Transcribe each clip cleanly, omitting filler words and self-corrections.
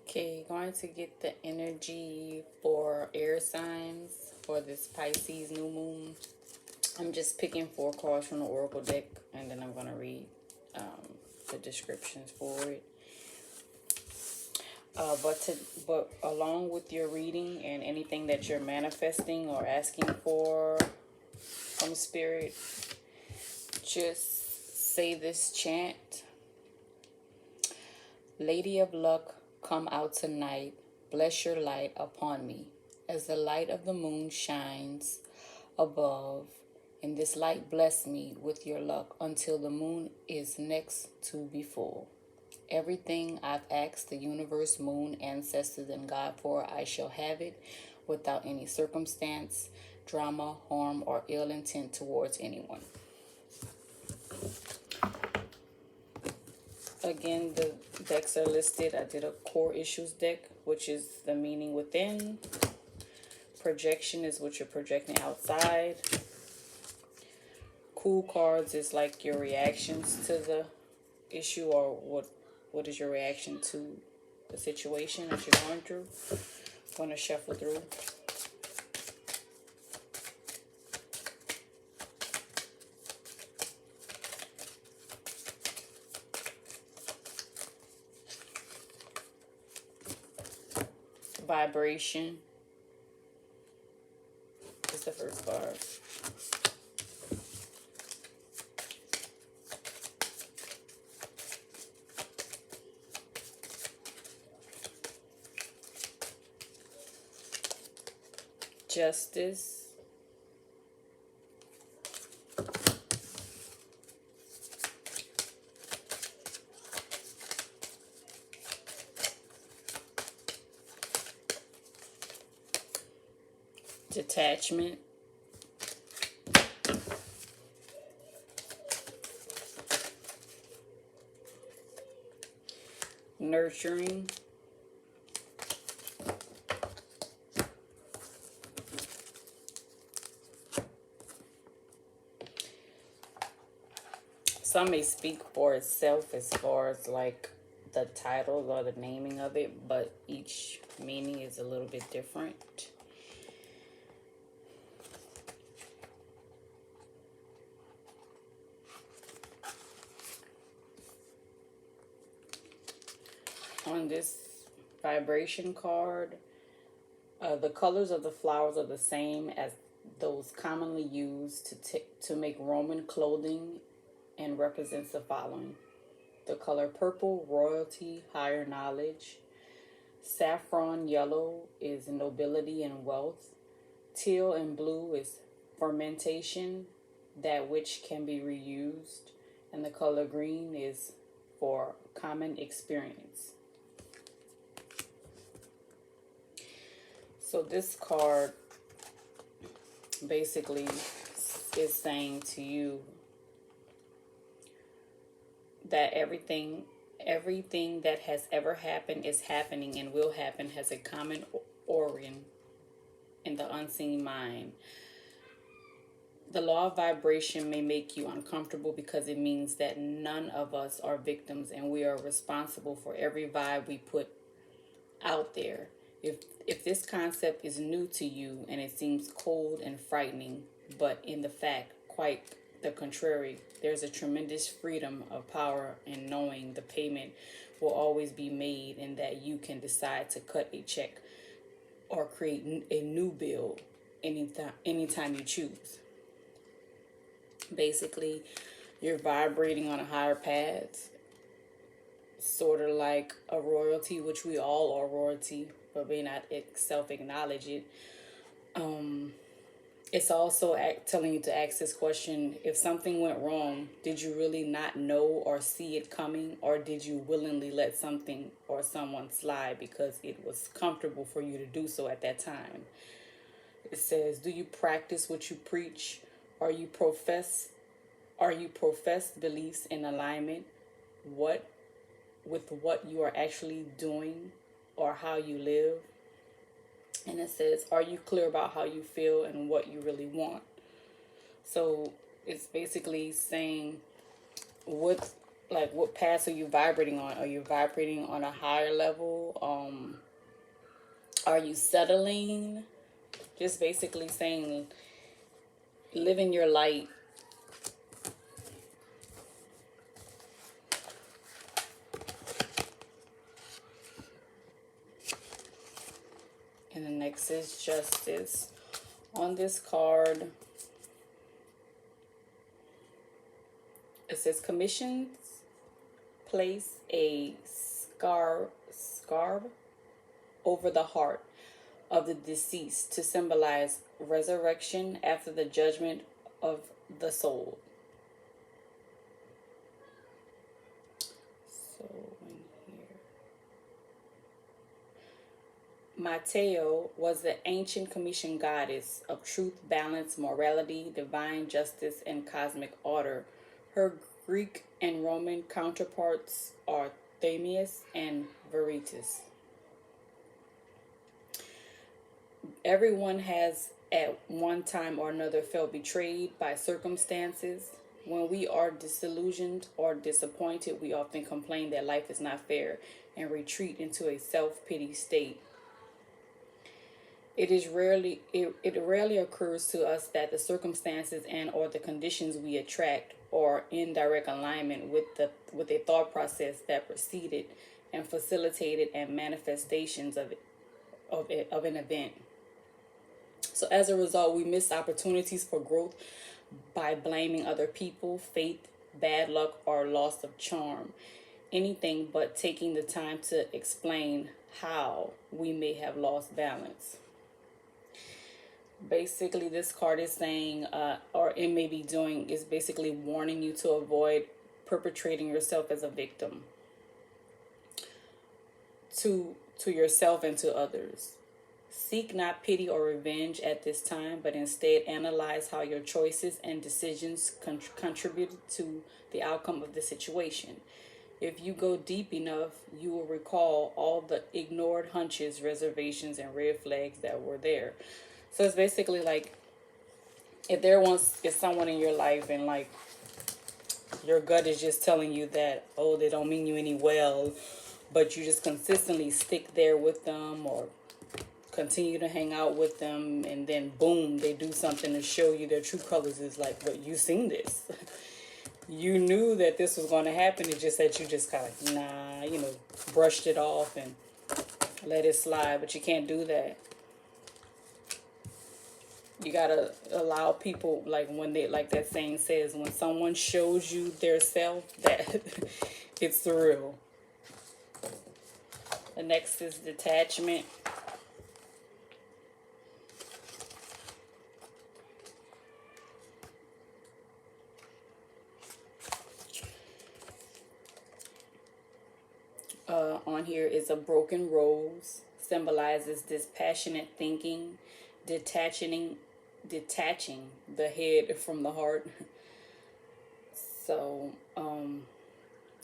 Okay, going to get the energy for air signs for this Pisces new moon. I'm just picking 4 cards from the Oracle deck, and then I'm going to read the descriptions for it. But along with your reading and anything that you're manifesting or asking for from Spirit, just say this chant. Lady of luck, come out tonight, bless your light upon me, as the light of the moon shines above, and this light bless me with your luck until the moon is next to be full. Everything I've asked the universe, moon, ancestors, and God for, I shall have it without any circumstance, drama, harm, or ill intent towards anyone. Again, the decks are listed. I did a core issues deck, which is the meaning within. Projection is what you're projecting outside. Cool cards is like your reactions to the issue, or what is your reaction to the situation that you're going through. I'm going to shuffle through. Vibration is the first card. Justice. Detachment. Nurturing. Some may speak for itself as far as like the title or the naming of it, but each meaning is a little bit different. On this vibration card, the colors of the flowers are the same as those commonly used to make Roman clothing, and represents the following. The color purple, royalty, higher knowledge. Saffron yellow is nobility and wealth. Teal and blue is fermentation, that which can be reused. And the color green is for common experience. So this card basically is saying to you that everything that has ever happened, is happening, and will happen has a common origin in the unseen mind. The law of vibration may make you uncomfortable because it means that none of us are victims, and we are responsible for every vibe we put out there. If this concept is new to you and it seems cold and frightening, but in the fact quite the contrary, there's a tremendous freedom of power in knowing the payment will always be made, and that you can decide to cut a check or create a new bill anytime you choose. Basically, you're vibrating on a higher path, sort of like a royalty, which we all are royalty, but may not self-acknowledge it. It's also telling you to ask this question: if something went wrong, did you really not know or see it coming, or did you willingly let something or someone slide because it was comfortable for you to do so at that time? It says, do you practice what you preach? Are you profess beliefs in alignment with what you are actually doing or how you live? And it says, are you clear about how you feel and what you really want? So it's basically saying, what like what paths are you vibrating on? Are you vibrating on a higher level? Are you settling? Just basically saying, living your light. And the next is justice. On this card, it says commissions place a scarf over the heart of the deceased to symbolize resurrection after the judgment of the soul. So in here, Mateo was the ancient Commission goddess of truth, balance, morality, divine justice, and cosmic order. Her Greek and Roman counterparts are Themis and Veritas. Everyone has at one time or another felt betrayed by circumstances. When we are disillusioned or disappointed, we often complain that life is not fair and retreat into a self-pity state. It rarely occurs to us that the circumstances and or the conditions we attract are in direct alignment with a thought process that preceded and facilitated and manifestations of an event. So as a result, we miss opportunities for growth by blaming other people, fate, bad luck, or loss of charm. Anything but taking the time to explain how we may have lost balance. Basically, this card is saying, or it may be doing, is basically warning you to avoid perpetrating yourself as a victim to yourself and to others. Seek not pity or revenge at this time, but instead analyze how your choices and decisions contributed to the outcome of the situation. If you go deep enough, you will recall all the ignored hunches, reservations, and red flags that were there. So it's basically like, if there once is someone in your life and like your gut is just telling you that, oh, they don't mean you any well, but you just consistently stick there with them or continue to hang out with them, and then boom, they do something to show you their true colors, is like, but you seen this. You knew that this was going to happen. It's just that you just kind of, brushed it off and let it slide, but you can't do that. You gotta allow people, like when they, like that saying says, when someone shows you their self, that it's the real. The next is detachment. On here is a broken rose, symbolizes dispassionate thinking, detaching the head from the heart. So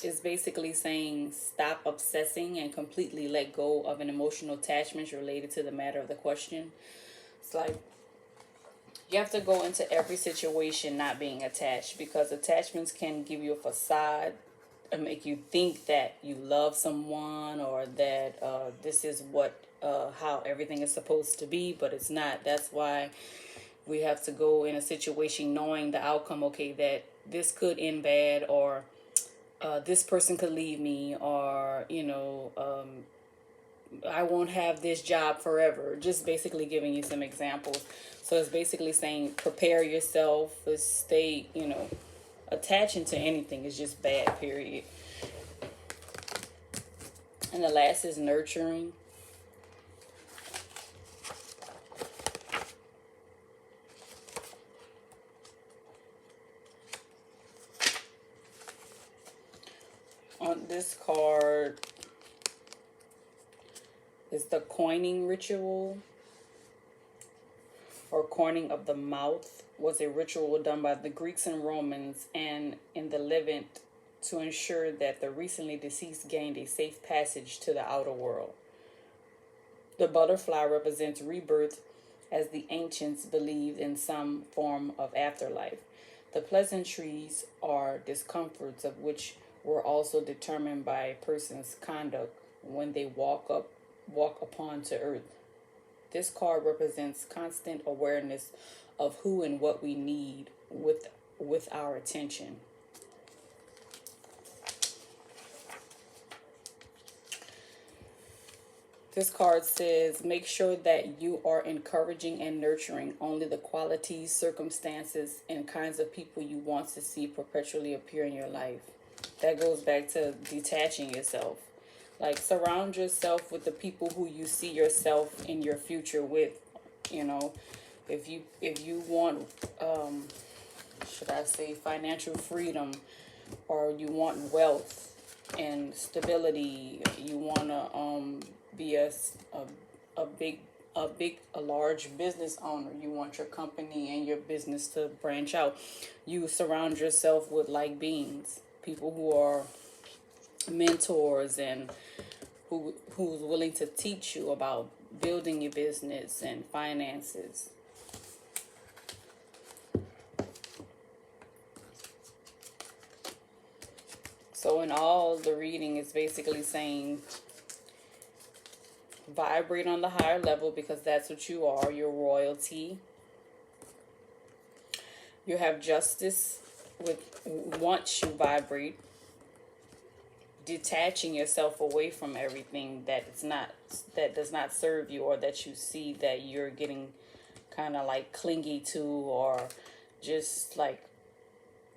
it's basically saying stop obsessing and completely let go of an emotional attachment related to the matter of the question. It's like you have to go into every situation not being attached, because attachments can give you a facade and make you think that you love someone, or that this is what how everything is supposed to be, but it's not. That's why we have to go in a situation knowing the outcome. Okay, that this could end bad, or this person could leave me, or I won't have this job forever. Just basically giving you some examples. So it's basically saying prepare yourself, stay, attaching to anything is just bad, period. And the last is nurturing. On this card is the coining ritual, or coining of the mouth, was a ritual done by the Greeks and Romans and in the Levant to ensure that the recently deceased gained a safe passage to the outer world. The butterfly represents rebirth, as the ancients believed in some form of afterlife. The pleasantries are discomforts of which were also determined by a person's conduct when they walk upon to earth. This card represents constant awareness of who and what we need with our attention. This card says, make sure that you are encouraging and nurturing only the qualities, circumstances, and kinds of people you want to see perpetually appear in your life. That goes back to detaching yourself. Like, surround yourself with the people who you see yourself in your future with. You know, if you want, should I say, financial freedom, or you want wealth and stability, you want to be a large business owner, you want your company and your business to branch out, you surround yourself with like beings, people who are mentors and who's willing to teach you about building your business and finances. So in all, the reading is basically saying vibrate on the higher level, because that's what you are. You're royalty. You have justice with once you vibrate, detaching yourself away from everything that does not serve you, or that you see that you're getting kind of like clingy to, or just like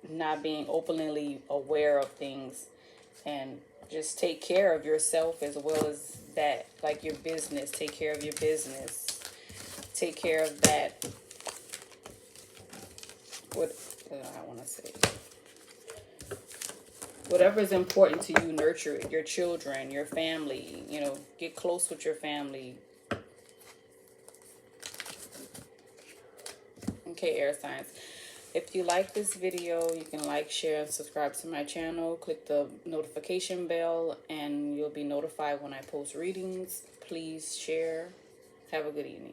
not being openly aware of things. And just take care of yourself as well as that, like your business. Take care of your business. Take care of that. What I want to say. Whatever is important to you, nurture it. Your children, your family. You know, get close with your family. Okay, air signs. If you like this video, you can like, share, and subscribe to my channel. Click the notification bell and you'll be notified when I post readings. Please share. Have a good evening.